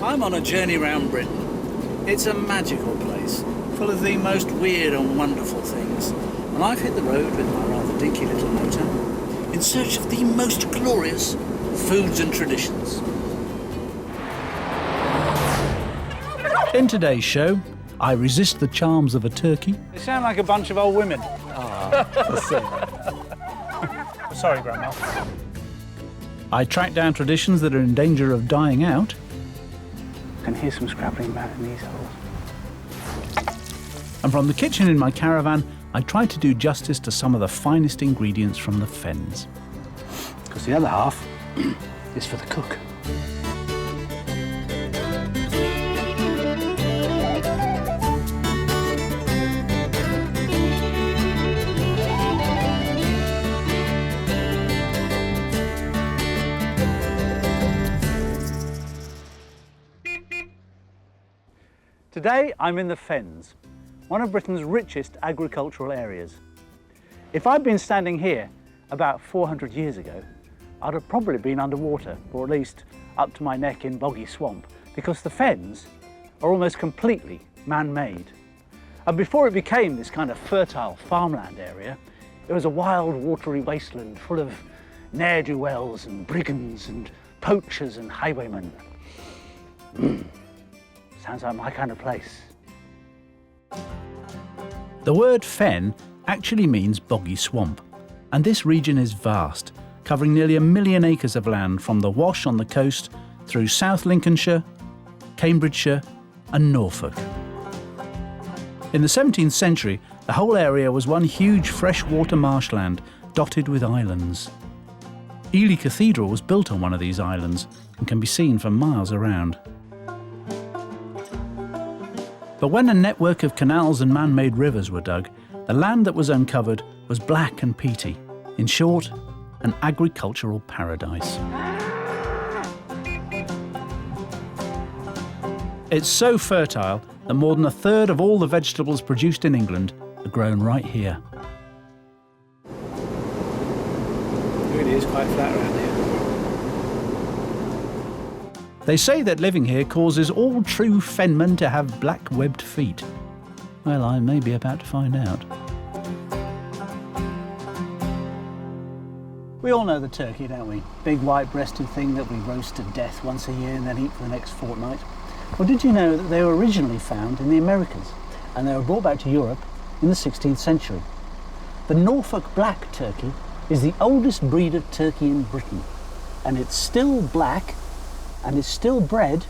I'm on a journey round Britain. It's a magical place, full of the most weird and wonderful things. And I've hit the road with my rather dinky little motor in search of the most glorious foods and traditions. In today's show, I resist the charms of a turkey. They sound like a bunch of old women. Sorry, Grandma. I track down traditions that are in danger of dying out. I can hear some scrabbling about in these holes. And from the kitchen in my caravan, I try to do justice to some of the finest ingredients from the Fens. Because the other half is for the cook. Today I'm in the Fens, one of Britain's richest agricultural areas. If I'd been standing here about 400 years ago, I'd have probably been underwater, or at least up to my neck in boggy swamp, because the Fens are almost completely man-made. And before it became this kind of fertile farmland area, it was a wild, watery wasteland full of ne'er-do-wells and brigands and poachers and highwaymen. Sounds like my kind of place. The word fen actually means boggy swamp, and this region is vast, covering nearly 1 million acres of land from the Wash on the coast through South Lincolnshire, Cambridgeshire and Norfolk. In the 17th century, the whole area was one huge freshwater marshland dotted with islands. Ely Cathedral was built on one of these islands and can be seen for miles around. But when a network of canals and man-made rivers were dug, the land that was uncovered was black and peaty. In short, an agricultural paradise. It's so fertile that more than 1/3 of all the vegetables produced in England are grown right here. It really is quite flat around here. They say that living here causes all true fenmen to have black webbed feet. Well, I may be about to find out. We all know the turkey, don't we? Big white-breasted thing that we roast to death once a year and then eat for the next fortnight. Well, did you know that they were originally found in the Americas and they were brought back to Europe in the 16th century? The Norfolk Black turkey is the oldest breed of turkey in Britain, and it's still black and is still bred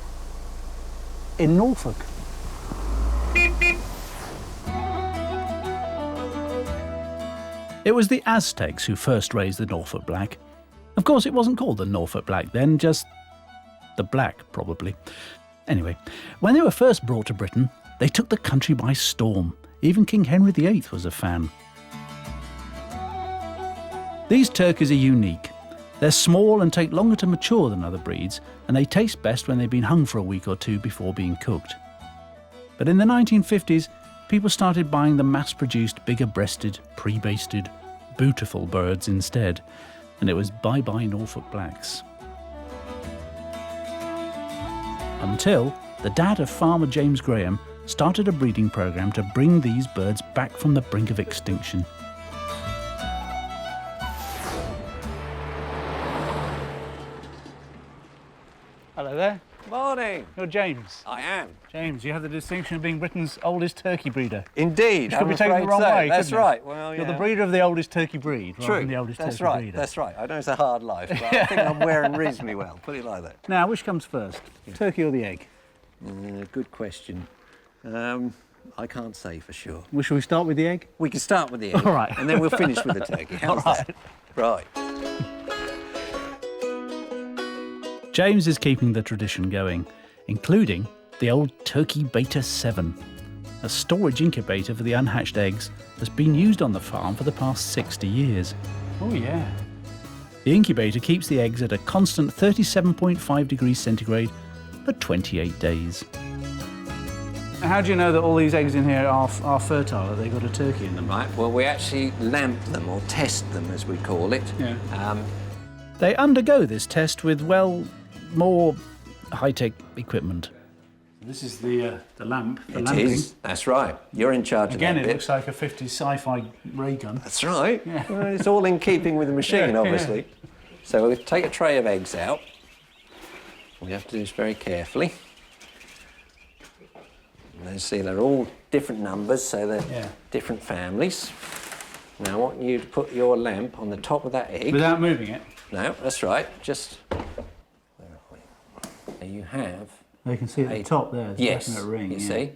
in Norfolk. It was the Aztecs who first raised the Norfolk Black. Of course, it wasn't called the Norfolk Black then, just the black, probably. Anyway, when they were first brought to Britain, they took the country by storm. Even King Henry VIII was a fan. These turkeys are unique. They're small and take longer to mature than other breeds, and they taste best when they've been hung for a week or two before being cooked. But in the 1950s, people started buying the mass-produced, bigger-breasted, pre-basted, beautiful birds instead, and it was bye-bye Norfolk Blacks. Until the dad of farmer James Graham started a breeding programme to bring these birds back from the brink of extinction. Hello there. Morning. You're James. I am. James, you have the distinction of being Britain's oldest turkey breeder. Indeed. Which could be taken the wrong way. That's right. Well, You're the breeder of the oldest turkey breed, rather than the oldest turkey breeder. That's right. I know it's a hard life, but I think I'm wearing reasonably well. Put it like that. Now, which comes first, turkey or the egg? Good question. I can't say for sure. Well, shall we start with the egg? We can start with the egg. All right. And then we'll finish with the turkey. How's that? Right. James is keeping the tradition going, including the old Turkey Beta 7. A storage incubator for the unhatched eggs that's been used on the farm for the past 60 years. Oh, yeah. The incubator keeps the eggs at a constant 37.5 degrees centigrade for 28 days. Now, how do you know that all these eggs in here are fertile? Have they got a turkey in them? Right, well, we actually lamp them, or test them, as we call it. Yeah. They undergo this test with, well, more high-tech equipment. This is the lamp. It is. That's right. You're in charge Again, of that it looks like a 50s sci-fi ray gun. That's right. Yeah. Well, it's all in keeping with the machine, obviously. So we'll take a tray of eggs out. We have to do this very carefully. And see, they're all different numbers, so they're different families. Now I want you to put your lamp on the top of that egg. Without moving it? No, that's right. Just... Where are we? There you have... You can see at the top there, yes, a ring. You see?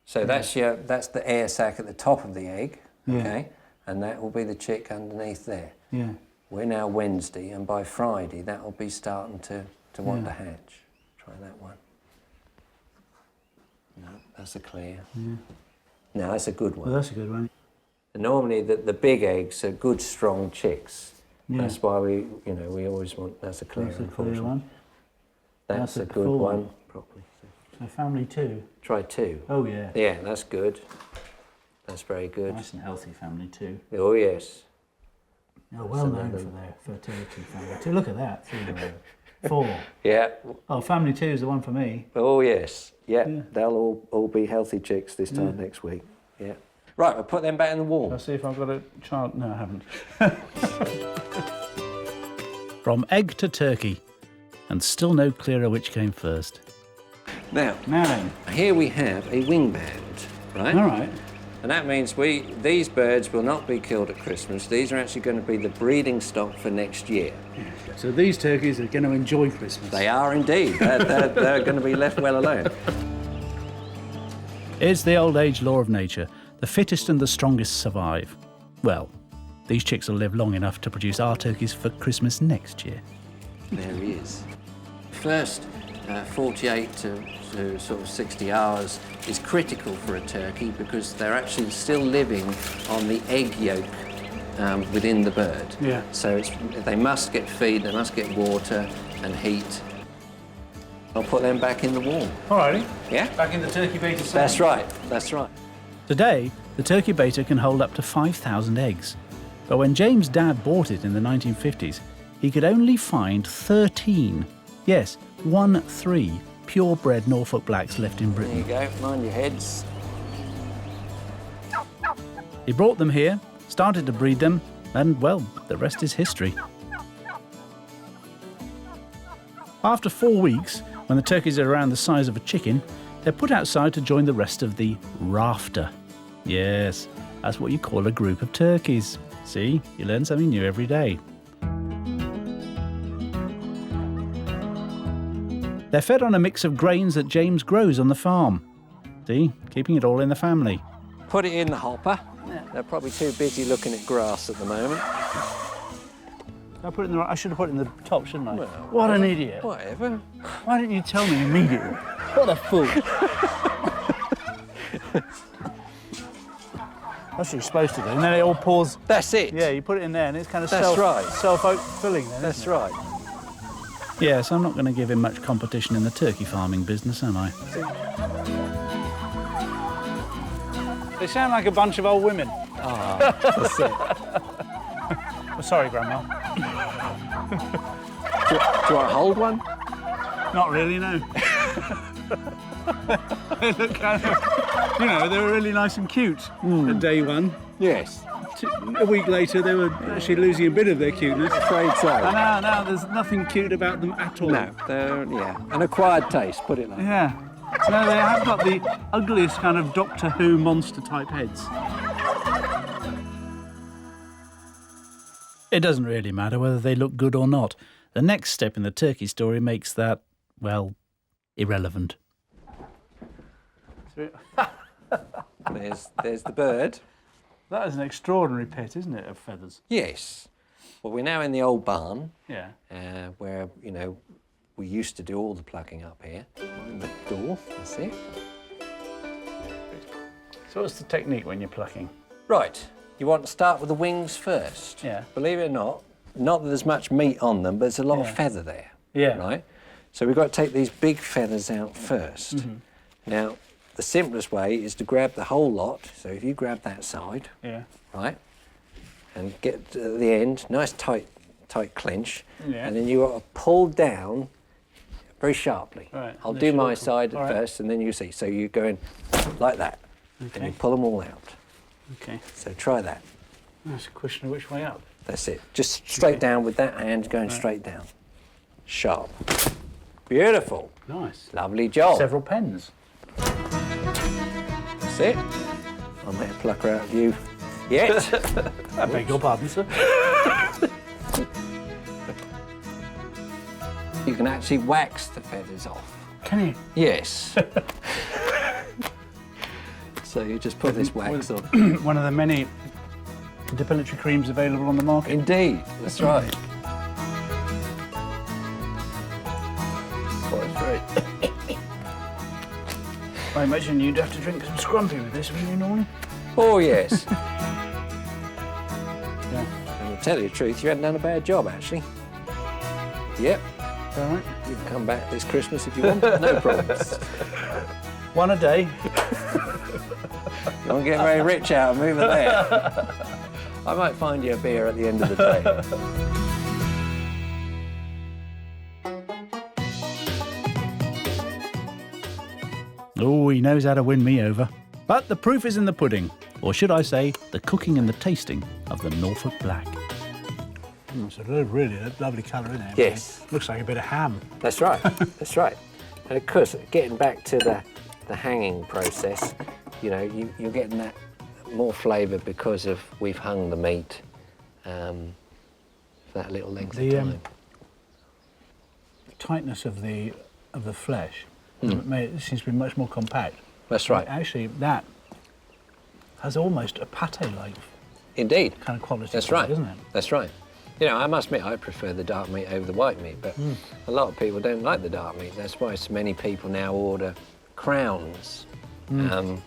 So that's the air sac at the top of the egg, okay? And that will be the chick underneath there. Yeah. We're now Wednesday, and by Friday that will be starting to want to hatch. Try that one. No, that's a clear. Yeah. No, that's a good one. Well, that's a good one. And normally the big eggs are good, strong chicks. Yeah. That's why we always want, that's a clear, that's a clear one. That's a good one. Properly. So family 2. Try 2. Oh, yeah. Yeah, that's good. That's very good. Nice and healthy family 2. Oh, yes. Oh, well known for their fertility, family 2. Look at that. 4. Yeah. Oh, family 2 is the one for me. Oh, yes. Yeah. They'll all be healthy chicks this time next week. Yeah. Right, we'll put them back in the wall. I'll see if I've got a child. No, I haven't. From egg to turkey. And still no clearer which came first. Now then, here we have a wing band, right? All right. And that means these birds will not be killed at Christmas. These are actually going to be the breeding stock for next year. Yeah. So these turkeys are going to enjoy Christmas. They are indeed. They're going to be left well alone. It's the old age law of nature. The fittest and the strongest survive. Well, these chicks will live long enough to produce our turkeys for Christmas next year. There he is. First 48 to sort of 60 hours is critical for a turkey because they're actually still living on the egg yolk within the bird. Yeah. So they must get feed, they must get water and heat. I'll put them back in the wall. All righty. Yeah? Back in the turkey beta. That's right, that's right. Today, the turkey beta can hold up to 5,000 eggs. But when James' dad bought it in the 1950s, he could only find 13. Yes, 13 purebred Norfolk Blacks left in Britain. There you go, mind your heads. He brought them here, started to breed them, and, well, the rest is history. After 4 weeks, when the turkeys are around the size of a chicken, they're put outside to join the rest of the rafter. Yes, that's what you call a group of turkeys. See, you learn something new every day. They're fed on a mix of grains that James grows on the farm. See, keeping it all in the family. Put it in the hopper. Yeah. They're probably too busy looking at grass at the moment. I should have put it in the top, shouldn't I? Well, what an idiot. Whatever. Why didn't you tell me immediately? What a fool. That's what you're supposed to do, and then it all pours. That's it. Yeah, you put it in there, and it's kind of self-fulfilling. Then, That's right. Yes, I'm not going to give him much competition in the turkey farming business, am I? They sound like a bunch of old women. Oh, that's it. Oh, sorry, Grandma. Do I hold one? Not really, no. They look kind of, they were really nice and cute at day one. Yes. A week later, they were actually losing a bit of their cuteness. Afraid so. And now there's nothing cute about them at all. No, they're, an acquired taste, put it like that. Yeah. No, they have got the ugliest kind of Doctor Who monster-type heads. It doesn't really matter whether they look good or not. The next step in the turkey story makes that, well, irrelevant. There's the bird. That is an extraordinary pit, isn't it, of feathers? Yes. Well, we're now in the old barn. Yeah. Where, we used to do all the plucking up here. The door, that's it. So what's the technique when you're plucking? Right. You want to start with the wings first. Yeah. Believe it or not that there's much meat on them, but there's a lot of feather there. Yeah. Right? So we've got to take these big feathers out first. Mm-hmm. Now, the simplest way is to grab the whole lot. So if you grab that side, Yeah. right, and get to the end, nice tight clench, Yeah. and then you got to pull down very sharply. Right, I'll the do my short one. side All right. first, and then you see. So you go in like that, and Okay. you pull them all out. Okay. So try that. That's a question of which way up. That's it. Just straight down with that hand going straight down. Sharp. Beautiful. Nice. Lovely job. Several pens. That's it. I may have plucker out of you yet. I beg your pardon, sir. You can actually wax the feathers off. Can you? Yes. So you just put this wax on. One of the many depilatory creams available on the market. Indeed, that's right. Oh, it's great. I imagine you'd have to drink some scrumpy with this, wouldn't you, normally? Oh, yes. Yeah. And to tell you the truth, you hadn't done a bad job, actually. Yep. All right. You can come back this Christmas if you want. No problems. One a day. Don't get very rich out of moving there. I might find you a beer at the end of the day. Oh, he knows how to win me over. But the proof is in the pudding, or should I say, the cooking and the tasting of the Norfolk Black. It's a really lovely colour in there. Yes. Looks like a bit of ham. That's right. That's right. And of course, getting back to the hanging process, you know, you're getting that more flavour because of we've hung the meat for that little length of time. Tightness of the flesh it seems to be much more compact. That's right. Actually, that has almost a pate-like Indeed. kind of quality. That's to it, right. Isn't it? That's right. You know, I must admit, I prefer the dark meat over the white meat, but a lot of people don't like the dark meat. That's why so many people now order crowns. They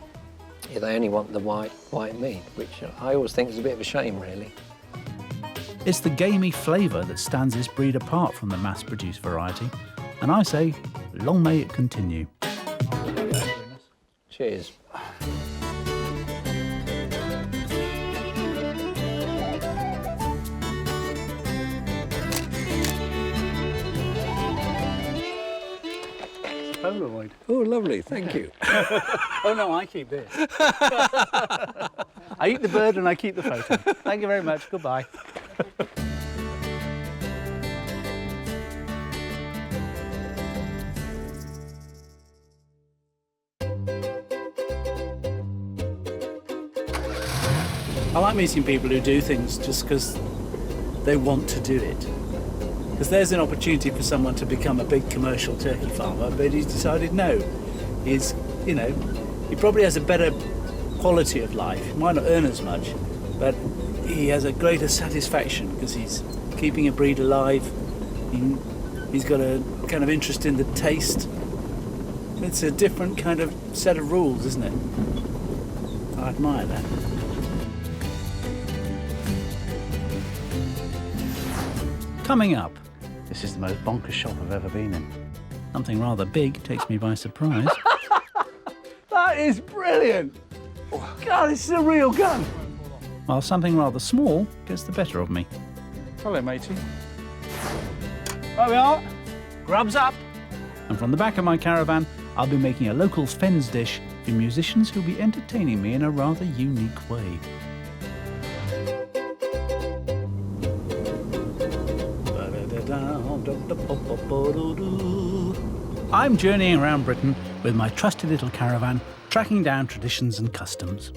only want the white meat, which I always think is a bit of a shame, really. It's the gamey flavour that stands this breed apart from the mass-produced variety, and I say, long may it continue. Cheers. Polaroid. Oh, lovely. Thank you. Oh no, I keep this. I eat the bird and I keep the photo. Thank you very much. Goodbye. I like meeting people who do things just because they want to do it. Because there's an opportunity for someone to become a big commercial turkey farmer, but he's decided no. He's, you know, he probably has a better quality of life. He might not earn as much, but he has a greater satisfaction because he's keeping a breed alive. He's got a kind of interest in the taste. It's a different kind of set of rules, isn't it? I admire that. Coming up, This is the most bonkers shop I've ever been in. something rather big takes me by surprise. That is brilliant! God, this is a real gun! While something rather small gets the better of me. Hello, matey. There we are. Grubs up. And from the back of my caravan, I'll be making a local Fens dish for musicians who'll be entertaining me in a rather unique way. I'm journeying around Britain with my trusty little caravan, tracking down traditions and customs.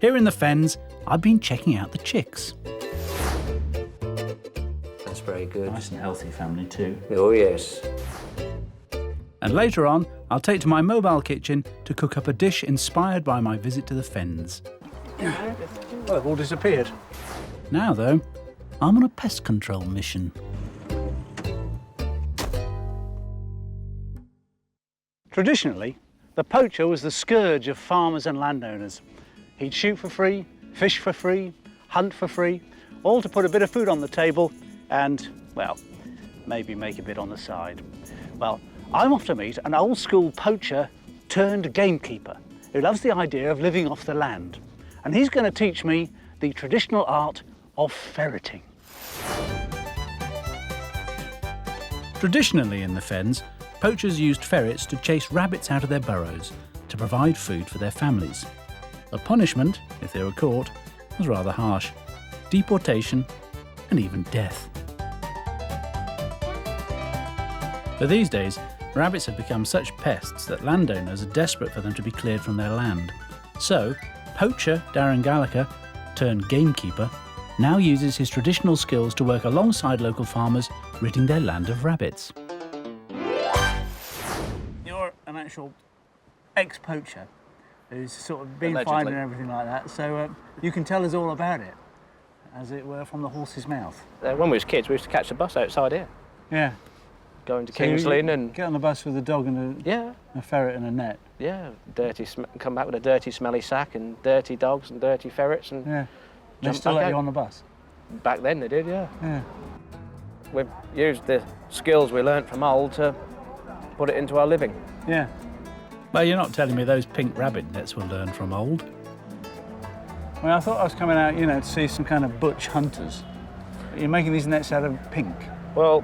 Here in the Fens, I've been checking out the chicks. That's very good. Nice and healthy family too. Oh, yes. And later on, I'll take to my mobile kitchen to cook up a dish inspired by my visit to the Fens. Well, they've all disappeared. Now, though, I'm on a pest control mission. Traditionally, the poacher was the scourge of farmers and landowners. He'd shoot for free, fish for free, hunt for free, all to put a bit of food on the table and, well, maybe make a bit on the side. Well, I'm off to meet an old school poacher turned gamekeeper who loves the idea of living off the land. And he's going to teach me the traditional art of ferreting. Traditionally in the Fens, poachers used ferrets to chase rabbits out of their burrows to provide food for their families. The punishment, if they were caught, was rather harsh: deportation and even death. But these days, rabbits have become such pests that landowners are desperate for them to be cleared from their land. So, poacher Darren Gallagher, turned gamekeeper, now uses his traditional skills to work alongside local farmers, ridding their land of rabbits. You're an actual ex-poacher who's sort of been Allegedly. fined and everything like that, so you can tell us all about it, as it were, from the horse's mouth. When we was kids, we used to catch the bus outside here, Yeah. going to So you King's Lynn and... get on the bus with a dog and Yeah, a ferret and a net. yeah, come back with a dirty, smelly sack and dirty dogs and dirty ferrets and... Yeah. They Jump still back let you out. on the bus. Back then they did, yeah. Yeah. We've used the skills we learnt from old to put it into our living. Yeah. Well, you're not telling me those pink rabbit nets were learned from old. Well, I thought I was coming out, to see some kind of butch hunters. But you're making these nets out of pink. Well,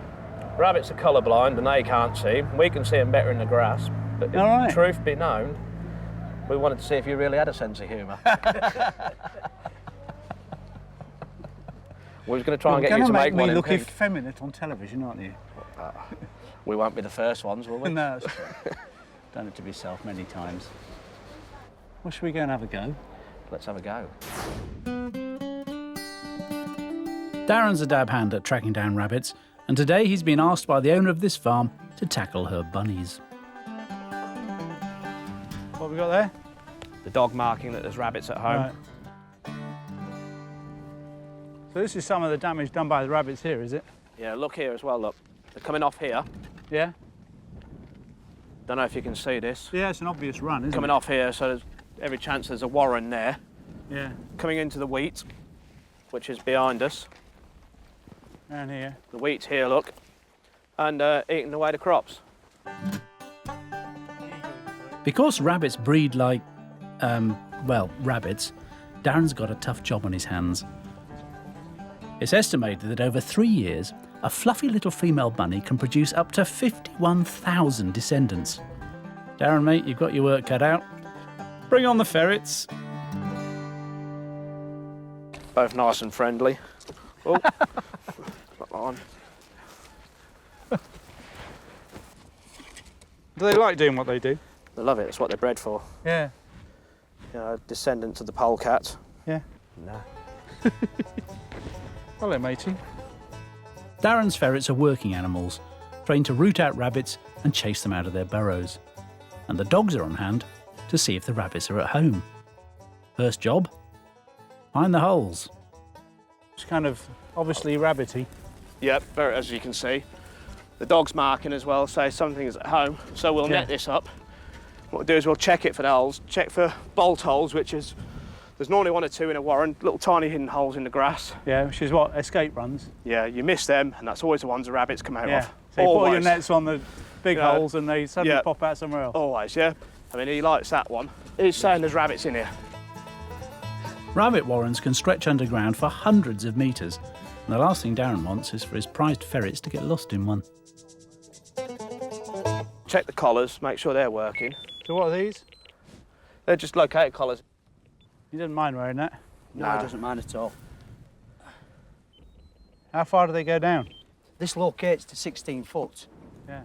rabbits are colourblind and they can't see. We can see them better in the grass. But All right. truth be known, we wanted to see if you really had a sense of humour. We was going to try and get you to make one me in look pink. effeminate on television, aren't you? We won't be the first ones, will we? No, that's true. Done it to myself many times. Well, should we go and have a go? Let's have a go. Darren's a dab hand at tracking down rabbits, and today he's been asked by the owner of this farm to tackle her bunnies. What have we got there? The dog marking that there's rabbits at home. Right. So this is some of the damage done by the rabbits here, is it? Yeah, look here as well, look. They're coming off here. Yeah? Don't know if you can see this. Yeah, it's an obvious run, isn't Coming it? off here, so there's every chance there's a warren there. Yeah, Coming into the wheat, which is behind us. down here. The wheat's here, look. And eating away the crops. Because rabbits breed like, rabbits, Darren's got a tough job on his hands. It's estimated that over 3 years, a fluffy little female bunny can produce up to 51,000 descendants. Darren, mate, you've got your work cut out. Bring on the ferrets. Both nice and friendly. Oh, not on. Do they like doing what they do? They love it, it's what they're bred for. Yeah. You know, descendants of the polecat. Yeah. No. Hello, matey. Darren's ferrets are working animals, trained to root out rabbits and chase them out of their burrows. And the dogs are on hand to see if the rabbits are at home. First job, find the holes. It's kind of obviously rabbity. Yep, very, as you can see. The dog's marking as well, say something is at home. So we'll Yeah. net this up. What we'll do is we'll check it for the holes, check for bolt holes, which is, there's normally 1 or 2 in a warren, little tiny hidden holes in the grass. Yeah, which is what? Escape runs. Yeah, you miss them, and that's always the ones the rabbits come out Yeah. of. So you put all your Always. nets on the big Yeah. holes and they suddenly Yeah. pop out somewhere else. Always, yeah. I mean, he likes that one. He's saying there's rabbits in here. Rabbit warrens can stretch underground for hundreds of metres, and the last thing Darren wants is for his prized ferrets to get lost in one. Check the collars, make sure they're working. So what are these? They're just located collars. You didn't mind wearing that? No, Nah. it doesn't mind at all. How far do they go down? This locates to 16 foot. Yeah.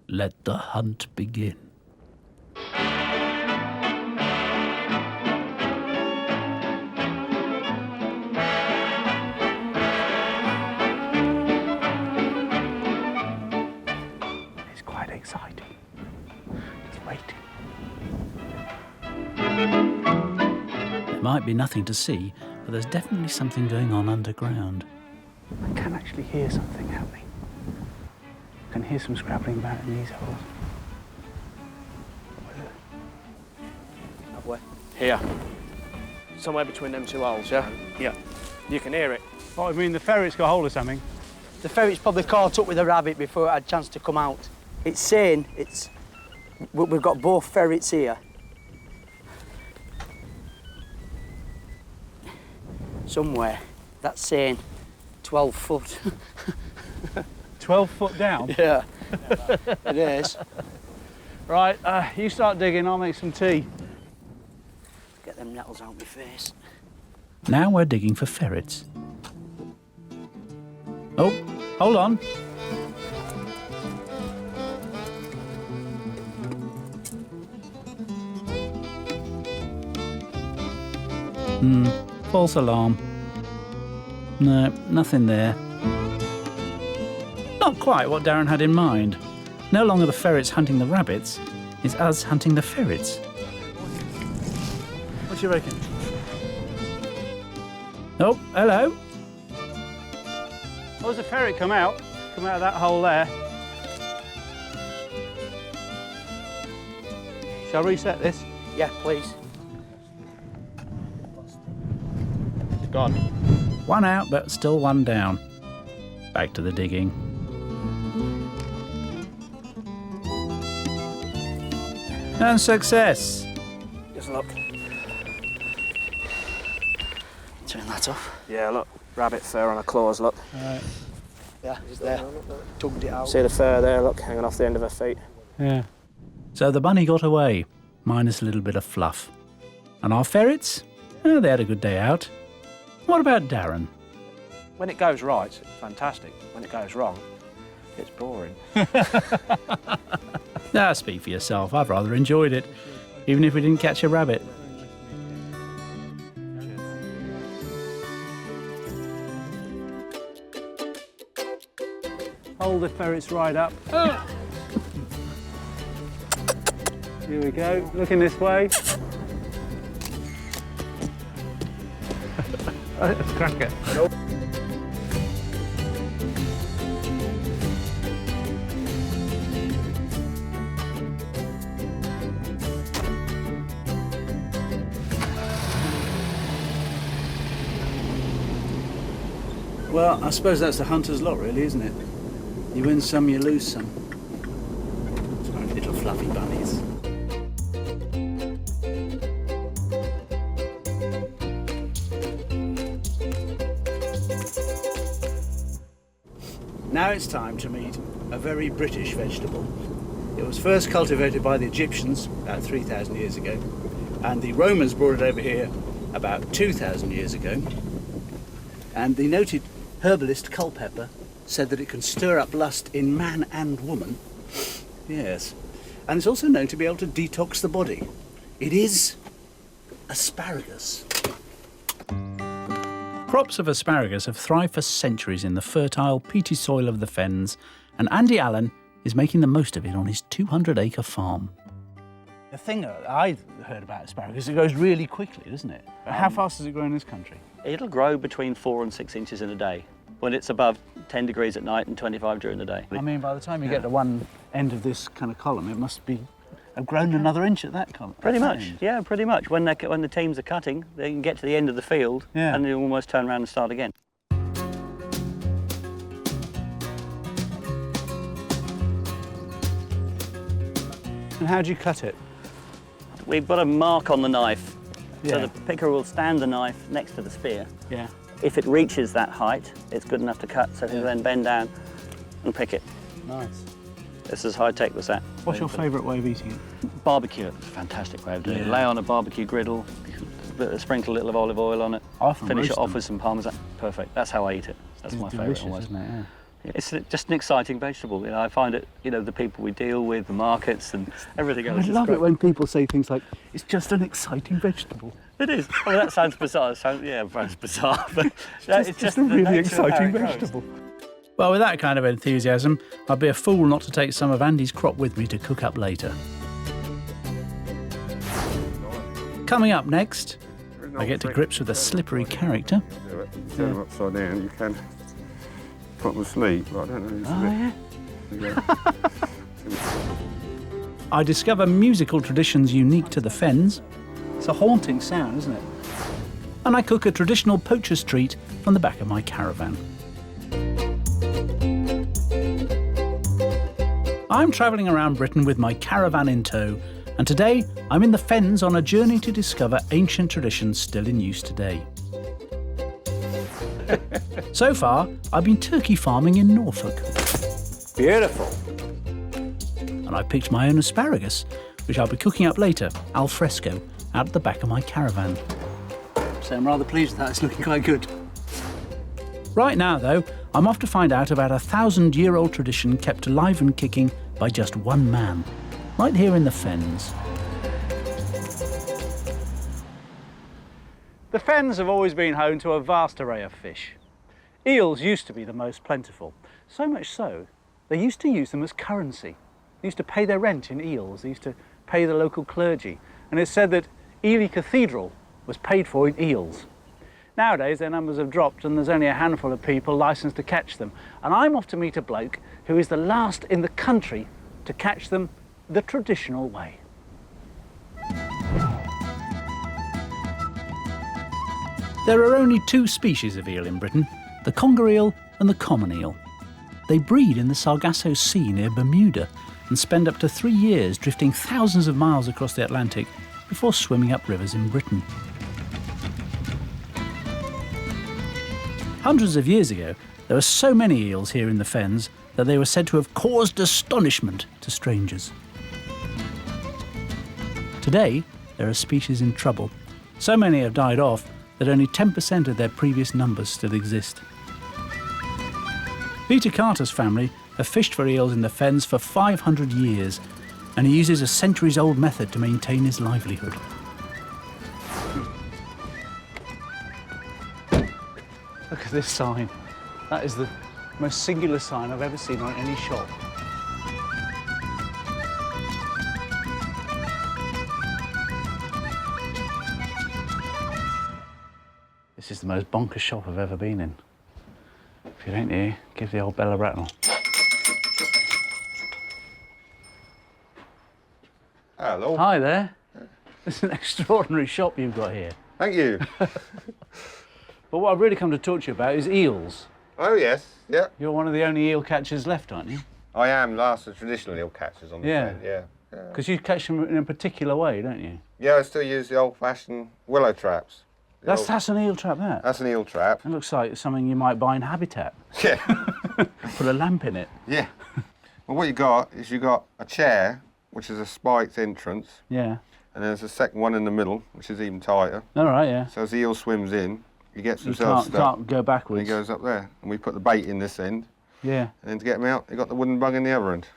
Let the hunt begin. It's quite exciting. Just waiting. There might be nothing to see, but there's definitely something going on underground. I can actually hear something happening. I can hear some scrabbling about in these holes. Halfway. Here. Somewhere between them 2 holes, yeah? Yeah. You can hear it. What, I mean, the ferret's got hold of something. The ferret's probably caught up with a rabbit before it had a chance to come out. It's saying it's We've got both ferrets here. Somewhere. That's saying 12 foot. 12 foot down? Yeah, it is. Right, you start digging, I'll make some tea. Get them nettles out my face. Now we're digging for ferrets. Oh, hold on. False alarm. No, nothing there. Not quite what Darren had in mind. No longer the ferrets hunting the rabbits, it's us hunting the ferrets. What do you reckon? Oh, hello. Oh, there's a ferret come out of that hole there. Shall I reset this? Yeah, please. It's gone. One out, but still one down. Back to the digging. And success. Just look. Turn that off. Yeah, look, rabbit fur on her claws, look. Right. Yeah, it's there. Tugged it out. See the fur there, look, hanging off the end of her feet. Yeah. So the bunny got away, minus a little bit of fluff. And our ferrets? Oh, they had a good day out. What about Darren? When it goes right, it's fantastic. When it goes wrong, it's boring. Ah, speak for yourself. I've rather enjoyed it, even if we didn't catch a rabbit. Hold the ferrets right up. Here we go, looking this way. Let's crack it. Well, I suppose that's the hunter's lot, really, isn't it? You win some, you lose some. Sorry, little fluffy bunnies. Now it's time to meet a very British vegetable. It was first cultivated by the Egyptians about 3,000 years ago, and the Romans brought it over here about 2,000 years ago. And the noted herbalist Culpeper said that it can stir up lust in man and woman. Yes. And it's also known to be able to detox the body. It is asparagus. Crops of asparagus have thrived for centuries in the fertile, peaty soil of the Fens, and Andy Allen is making the most of it on his 200-acre farm. The thing that I heard about asparagus, it grows really quickly, doesn't it? How fast does it grow in this country? It'll grow between 4 and 6 inches in a day, when it's above 10 degrees at night and 25 during the day. I mean, by the time you get to one end of this kind of column, it must be have grown another inch at that column. Pretty much, yeah, pretty much. When the teams are cutting, they can get to the end of the field and they almost turn around and start again. And how do you cut it? We've got a mark on the knife, so Yeah. the picker will stand the knife next to the spear. Yeah. If it reaches that height, it's good enough to cut, so he'll then bend down and pick it. Nice. This is high tech, was that? What's your favourite way of eating it? Barbecue, it's a fantastic way of doing it. Yeah. Lay on a barbecue griddle, sprinkle a little of olive oil on it, I often finish roast it off them. with some parmesan. Perfect, that's how I eat it. That's my favourite Delicious, always. isn't it? Yeah. It's just an exciting vegetable. I find it, the people we deal with, the markets and everything else. I is love great. it when people say things like, it's just an exciting vegetable. It is. Well, that sounds bizarre. It's bizarre, but it's just the a really nature of how exciting it grows. vegetable. Well, with that kind of enthusiasm, I'd be a fool not to take some of Andy's crop with me to cook up later. Coming up next, I get to grips with a slippery character. Turn them upside down, you can put them asleep, but I don't know. I discover musical traditions unique to the Fens, It's a haunting sound, isn't it? and I cook a traditional poacher's treat from the back of my caravan. I'm travelling around Britain with my caravan in tow, and today I'm in the Fens on a journey to discover ancient traditions still in use today. So far, I've been turkey farming in Norfolk. Beautiful. And I picked my own asparagus, which I'll be cooking up later, al fresco, out at the back of my caravan. So I'm rather pleased with that, it's looking quite good. Right now, though, I'm off to find out about a 1,000-year-old tradition kept alive and kicking by just one man, right here in the Fens. The Fens have always been home to a vast array of fish. Eels used to be the most plentiful, so much so they used to use them as currency. They used to pay their rent in eels, they used to pay the local clergy, and it's said that Ely Cathedral was paid for in eels. Nowadays their numbers have dropped and there's only a handful of people licensed to catch them, and I'm off to meet a bloke who is the last in the country to catch them the traditional way. There are only two species of eel in Britain, the conger eel and the common eel. They breed in the Sargasso Sea near Bermuda and spend up to 3 years drifting thousands of miles across the Atlantic before swimming up rivers in Britain. Hundreds of years ago, there were so many eels here in the Fens that they were said to have caused astonishment to strangers. Today, there are species in trouble. So many have died off that only 10% of their previous numbers still exist. Peter Carter's family have fished for eels in the Fens for 500 years, and he uses a centuries-old method to maintain his livelihood. Look at this sign. That is the most singular sign I've ever seen on any shop. This is the most bonkers shop I've ever been in. If you ain't here, give the old bell a rattle. Hello. Hi there. It's an extraordinary shop you've got here. Thank you. But what I've really come to talk to you about is eels. Oh, yes, yeah. You're one of the only eel catchers left, aren't you? I am last of the traditional eel catchers on the Yeah. Fen, yeah. Because you catch them in a particular way, don't you? Yeah, I still use the old-fashioned willow traps. That's an eel trap, that. That's an eel trap. It looks like something you might buy in Habitat. Yeah. Put a lamp in it. Yeah. Well, what you got is you got a chair, which is a spiked entrance, Yeah. and there's a second one in the middle, which is even tighter. All right, yeah. So as the eel swims in, he gets You himself stuck, can't go and backwards. he goes up there. And we put the bait in this end, Yeah. and then to get him out, you got the wooden bug in the other end.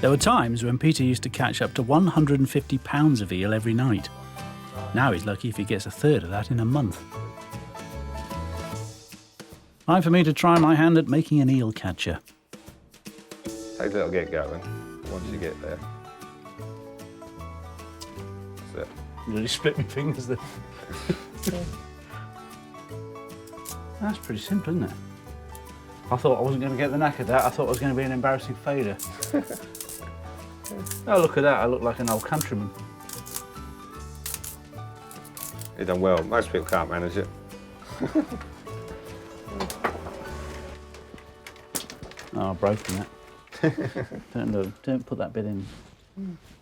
There were times when Peter used to catch up to 150 pounds of eel every night. Now he's lucky if he gets a third of that in a month. Time for me to try my hand at making an eel catcher. Take a little get going once you get there. That's it. Really split my fingers there. That's pretty simple, isn't it? I thought I wasn't going to get the knack of that. I thought it was going to be an embarrassing failure. Oh, look at that. I look like an old countryman. You've done well. Most people can't manage it. Oh, I've broken it. Don't put that bit in.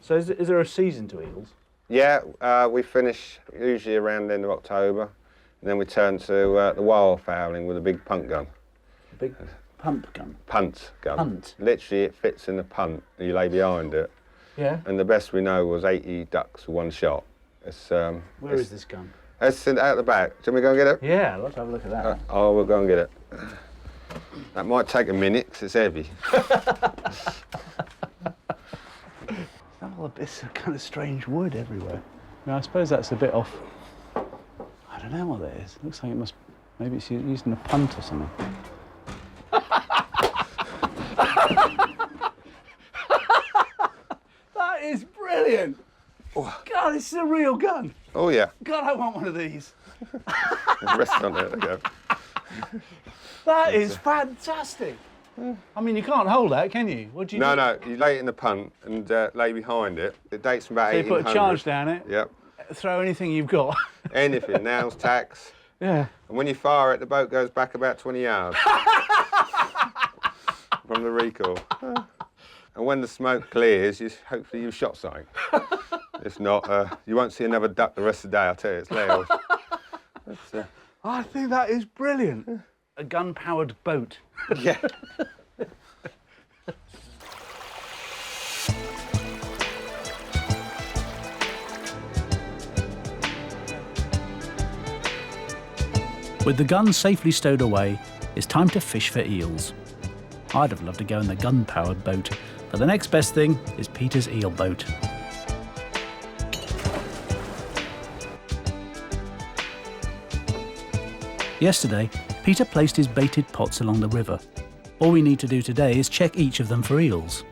So is there a season to eels? Yeah, we finish usually around the end of October, and then we turn to the wild fowling with a big punt gun. Big pump gun. Punt gun. Punt? Literally, it fits in the punt. You lay behind it. Yeah. And the best we know was 80 ducks for one shot. Where is this gun? It's out the back. Do you want me to go and get it? Yeah, let's have a look at that. Oh, we'll go and get it. That might take a minute because it's heavy. It's a kind of strange wood everywhere. I suppose that's a bit off. I don't know what that is. It looks like it must. Maybe it's used in a punt or something. That is brilliant. God, this is a real gun. Oh, yeah. God, I want one of these. Rest on it. There we go. That is fantastic. I mean, you can't hold that, can you? What do you do? No, you lay it in the punt and lay behind it. It dates from about So you 1800. put a charge down it, Yep. throw anything you've got. Anything, nails, tacks. Yeah. And when you fire it, the boat goes back about 20 yards. from the recoil. And when the smoke clears, hopefully you've shot something. If not, you won't see another duck the rest of the day, I'll tell you, it's loud. I think that is brilliant. A gun-powered boat. Yeah. With the gun safely stowed away, it's time to fish for eels. I'd have loved to go in the gun-powered boat, but the next best thing is Peter's eel boat. Yesterday, Peter placed his baited pots along the river. All we need to do today is check each of them for eels.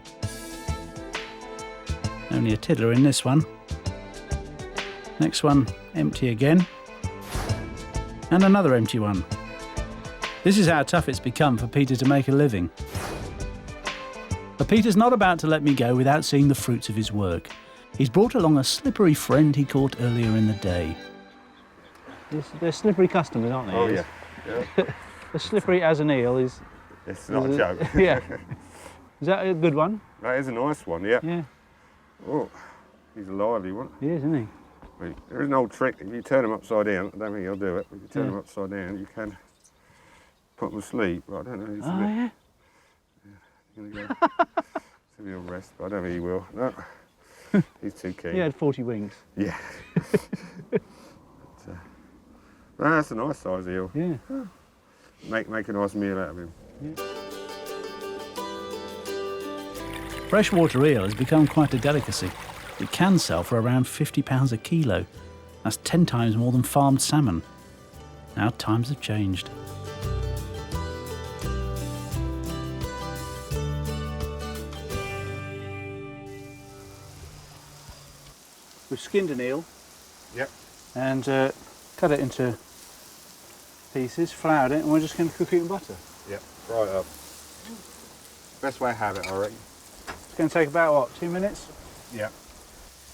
Only a tiddler in this one. Next one, empty again. And another empty one. This is how tough it's become for Peter to make a living. But Peter's not about to let me go without seeing the fruits of his work. He's brought along a slippery friend he caught earlier in the day. They're slippery customers, aren't they? Oh, yeah. As slippery as an eel is... It's not a joke. Yeah. Is that a good one? That is a nice one, yeah. Yeah. Oh, he's a lively one. He is, isn't he? There is an old trick. If you turn them upside down, I don't think he'll do it, but if you turn them upside down, you can put them asleep. But I don't know. Oh, yeah? He's going to go. See if he'll rest, but I don't think he will. No. He's too keen. He had 40 wings. Yeah. No, that's a nice size eel. Yeah. Make a nice meal out of him. Yeah. Freshwater eel has become quite a delicacy. It can sell for around £50 a kilo. That's 10 times more than farmed salmon. Now times have changed. We've skinned an eel. Yep. And cut it into pieces, floured it, and we're just going to cook it in butter. Yep, right up. Best way to have it, I reckon. It's going to take about, what, 2 minutes? Yep.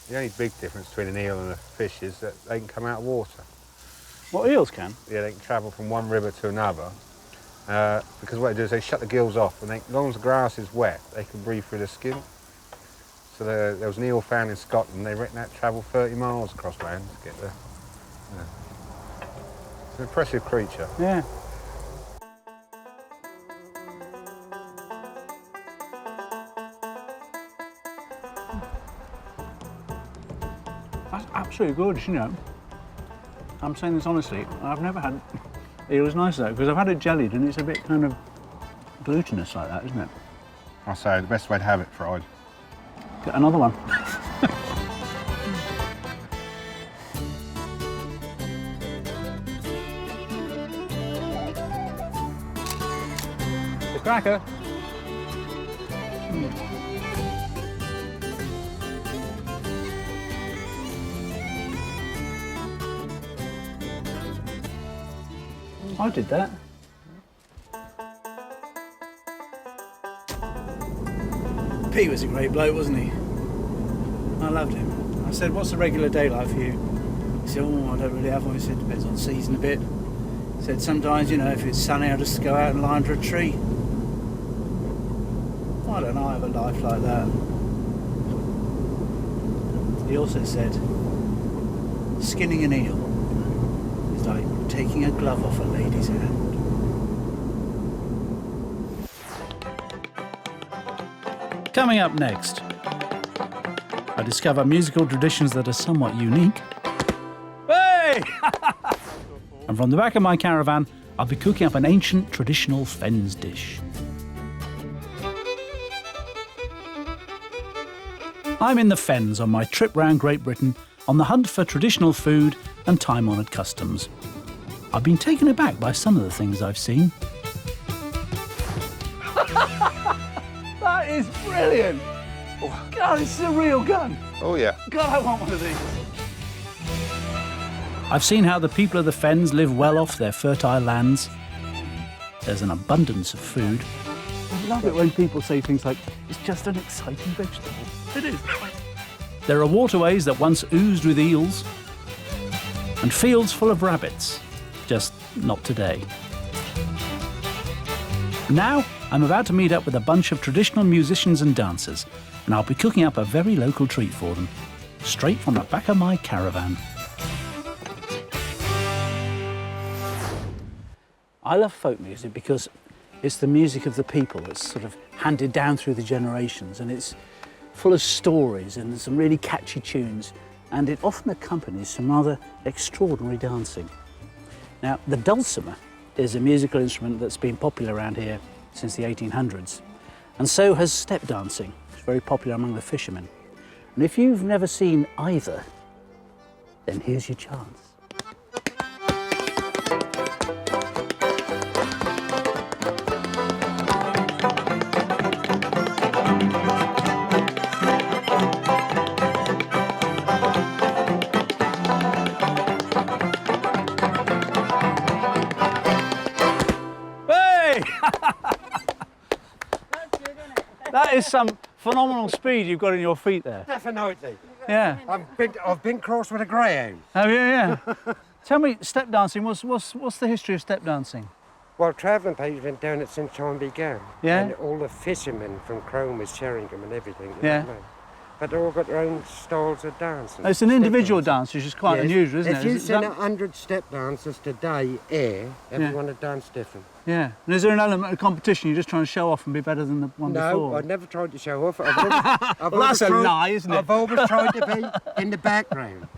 The only big difference between an eel and a fish is that they can come out of water. What, eels can? Yeah, they can travel from one river to another. Because what they do is they shut the gills off, and as long as the grass is wet, they can breathe through the skin. So there was an eel found in Scotland. They reckon that travelled 30 miles across land to get there. Yeah. It's an impressive creature. Yeah. That's absolutely gorgeous, you know. I'm saying this honestly, I've never had eel as nice as that, because I've had it jellied and it's a bit kind of glutinous like that, isn't it? I say the best way to have it fried. Get another one. The cracker. I did that. Pete was a great bloke, wasn't he? I loved him. I said, what's a regular day like for you? He said, oh, I don't really have one. He said, depends on season a bit. He said, sometimes, you know, if it's sunny, I'll just go out and lie under a tree. Why don't I have a life like that? He also said, skinning an eel is like taking a glove off a lady's hand. Coming up next, I discover musical traditions that are somewhat unique. Hey! And from the back of my caravan, I'll be cooking up an ancient traditional Fens dish. I'm in the Fens on my trip round Great Britain on the hunt for traditional food and time-honoured customs. I've been taken aback by some of the things I've seen. That is brilliant! Oh, God, this is a real gun. Oh yeah. God, I want one of these. I've seen how the people of the Fens live well off their fertile lands. There's an abundance of food. I love it when people say things like, it's just an exciting vegetable. It is. There are waterways that once oozed with eels, and fields full of rabbits, just not today. Now, I'm about to meet up with a bunch of traditional musicians and dancers, and I'll be cooking up a very local treat for them, straight from the back of my caravan. I love folk music because it's the music of the people that's sort of handed down through the generations, and it's full of stories and some really catchy tunes, and it often accompanies some rather extraordinary dancing. Now, the dulcimer is a musical instrument that's been popular around here since the 1800s, and so has step dancing. It's very popular among the fishermen. And if you've never seen either, then here's your chance. That is some phenomenal speed you've got in your feet there. Definitely. Yeah. I've been crossed with a greyhound. Oh yeah, yeah. Tell me, step dancing. What's the history of step dancing? Well, travelling people have been doing it since time began. Yeah. And all the fishermen from Cromer, Sheringham and everything. You Yeah. know what I mean? But they've all got their own styles of dancing. It's an Step individual dancing. dance, which is quite Yes. unusual, isn't it? If you Is seen that- 100 step dancers today here, everyone would dance different. Yeah. And is there an element of competition? You're just trying to show off and be better than the one No, before? I've never tried to show off. I've Well, that's a always lie, isn't it? I've always tried to be in the background.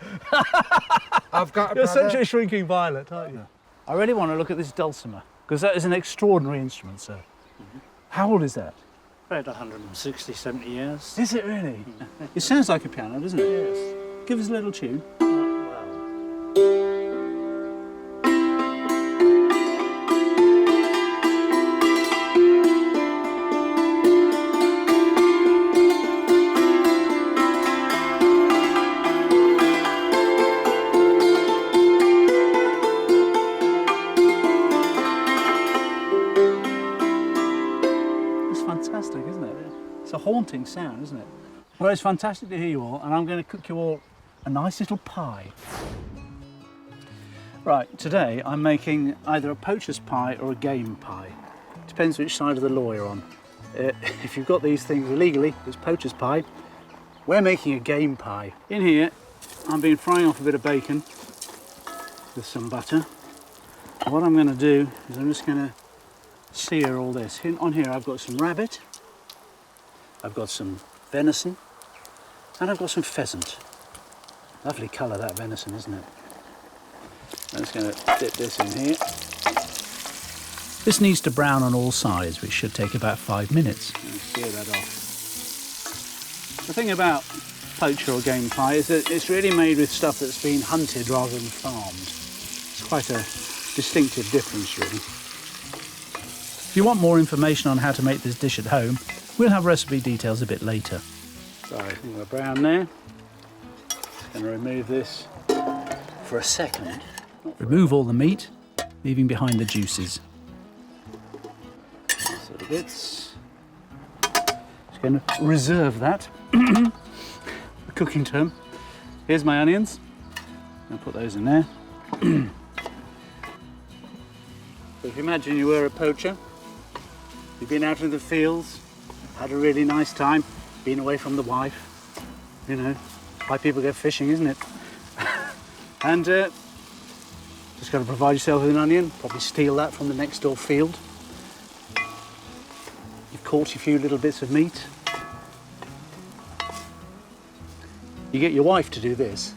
I've got a You're brother. such a shrinking violet, aren't you? I really want to look at this dulcimer, because that is an extraordinary instrument, sir. How old is that? About 160, 70 years. Is it really? It sounds like a piano, doesn't it? Yes. Give us a little tune. Fantastic, isn't it? It's a haunting sound, isn't it? Well, it's fantastic to hear you all, and I'm going to cook you all a nice little pie. Right, today I'm making either a poacher's pie or a game pie. Depends which side of the law you're on. If you've got these things illegally, it's poacher's pie. We're making a game pie. In here, I've been frying off a bit of bacon with some butter. And what I'm going to do is I'm just going to sear all this. On here I've got some rabbit, I've got some venison, and I've got some pheasant. Lovely colour, that venison, isn't it? I'm just going to dip this in here. This needs to brown on all sides, which should take about 5 minutes. And sear that off. The thing about poacher or game pie is that it's really made with stuff that's been hunted rather than farmed. It's quite a distinctive difference, really. If you want more information on how to make this dish at home, we'll have recipe details a bit later. So, I'm going to brown there. Just going to remove this for a second. Remove all the meat, leaving behind the juices. Sort of bits. Just going to reserve that. The cooking term. Here's my onions. I'll put those in there. So if you imagine you were a poacher, you've been out in the fields, had a really nice time, been away from the wife. You know, why people go fishing, isn't it? And just got to provide yourself with an onion, probably steal that from the next door field. You've caught a few little bits of meat. You get your wife to do this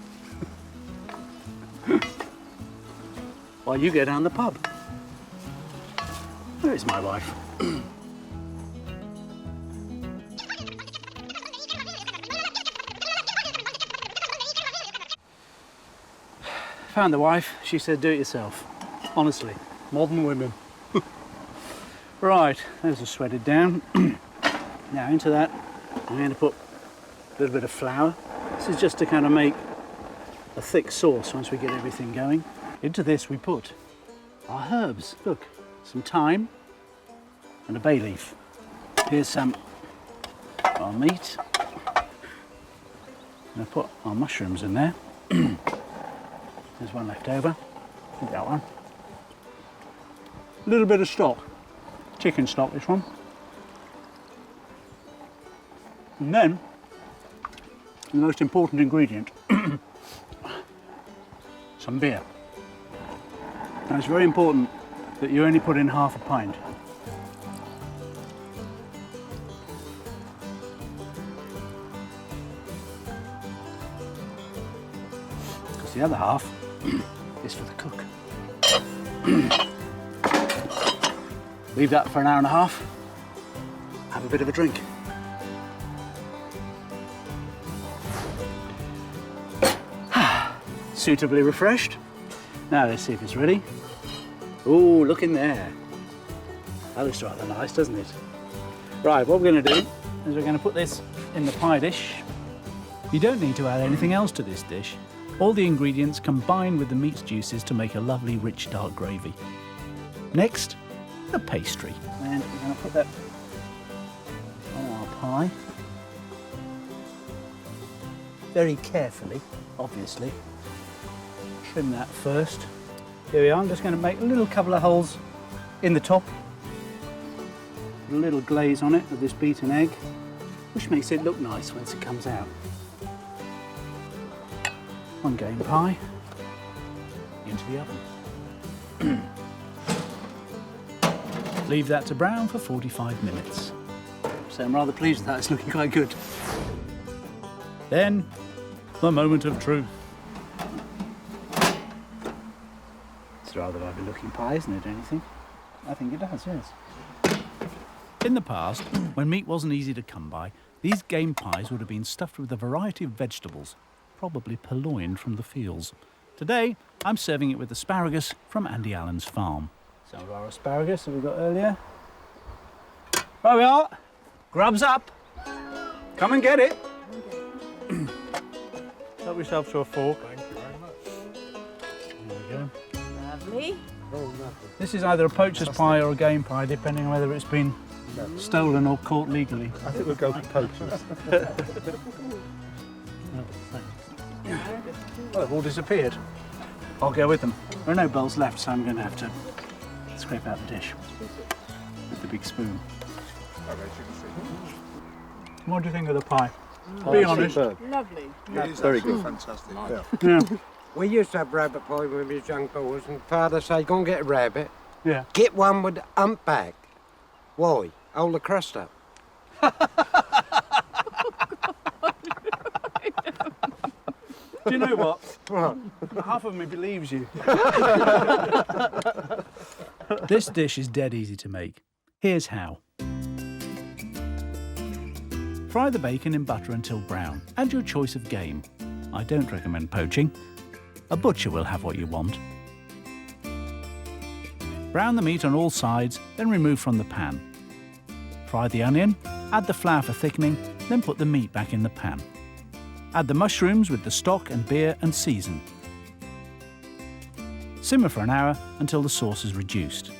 while you go down the pub. Where is my wife? Found the wife, she said do it yourself. Honestly, modern women. Right, those are shredded down. Now into that I'm going to put a little bit of flour. This is just to kind of make a thick sauce once we get everything going. Into this we put our herbs. Look, some thyme and a bay leaf. Here's some our meat. I'm going to put our mushrooms in there. There's one left over. Take that one. A little bit of stock. chicken stock, this one. And then, the most important ingredient, some beer. Now it's very important that you only put in half a pint. Because the other half is for the cook. Leave that for an hour and a half, have a bit of a drink. Suitably refreshed. Now let's see if it's ready. Oh, look in there. That looks rather nice, doesn't it? Right, what we're going to do is we're going to put this in the pie dish. You don't need to add anything else to this dish. All the ingredients combine with the meat's juices to make a lovely rich dark gravy. Next, the pastry. And we're going to put that on our pie. Very carefully, obviously. Trim that first. Here we are, I'm just going to make a little couple of holes in the top. Put a little glaze on it with this beaten egg, which makes it look nice once it comes out. One game pie into the oven. Leave that to brown for 45 minutes. So I'm rather pleased with that, it's looking quite good. Then, the moment of truth. It's a rather lovely looking pie, isn't it, don't you think? I think it does, yes. In the past, when meat wasn't easy to come by, these game pies would have been stuffed with a variety of vegetables, probably purloined from the fields. Today, I'm serving it with asparagus from Andy Allen's farm. Some of our asparagus that we got earlier. Right we are. Grubs up. Come and get it. Help yourself to a fork. Thank you very much. There we go. Lovely. This is either a poacher's pie or a game pie, depending on whether it's been stolen or caught legally. I think we'll go for poachers. Well, they've all disappeared. I'll go with them. There are no bowls left, so I'm going to have to scrape out the dish with the big spoon. What do you think of the pie? Be honest. Lovely. It's very good, fantastic. Yeah. Yeah. We used to have rabbit pie when we was young boys, and Father say, go and get a rabbit. Yeah. Get one with the hump back. Why? Hold the crust up. Do you know what? What? Half of me believes you. This dish is dead easy to make. Here's how. Fry the bacon in butter until brown. Add your choice of game. I don't recommend poaching. A butcher will have what you want. Brown the meat on all sides, then remove from the pan. Fry the onion, add the flour for thickening, then put the meat back in the pan. Add the mushrooms with the stock and beer and season. Simmer for an hour until the sauce is reduced.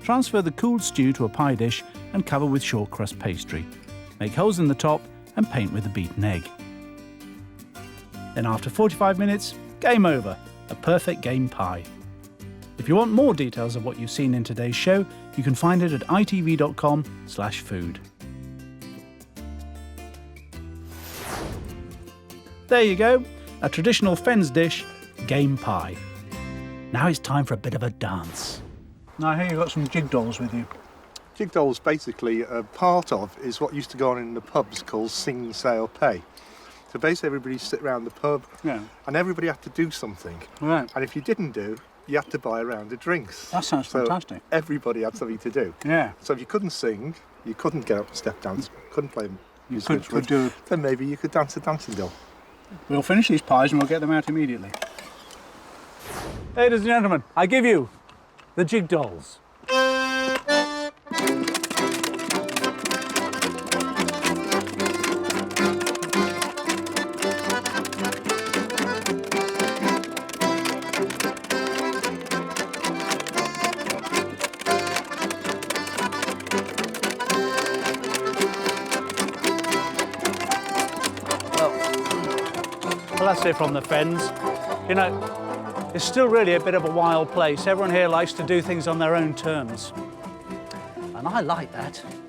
Transfer the cooled stew to a pie dish and cover with short crust pastry. Make holes in the top and paint with the beaten egg. Then after 45 minutes, game over. A perfect game pie. If you want more details of what you've seen in today's show, you can find it at itv.com/food. There you go, a traditional Fens dish, game pie. Now it's time for a bit of a dance. Now I hear you've got some jig dolls with you. Jig dolls basically a part of is what used to go on in the pubs called sing, sail, pay. So basically everybody sit around the pub and everybody had to do something. Right. And if you didn't do, you had to buy a round of drinks. That sounds fantastic. Everybody had something to do. Yeah. So if you couldn't sing, you couldn't get up and step dance, couldn't play music, Could do. then maybe you could dance a dancing doll. We'll finish these pies and we'll get them out immediately. Ladies and gentlemen, I give you the jig dolls. Well, that's it from the Fens. You know, it's still really a bit of a wild place. Everyone here likes to do things on their own terms. and I like that.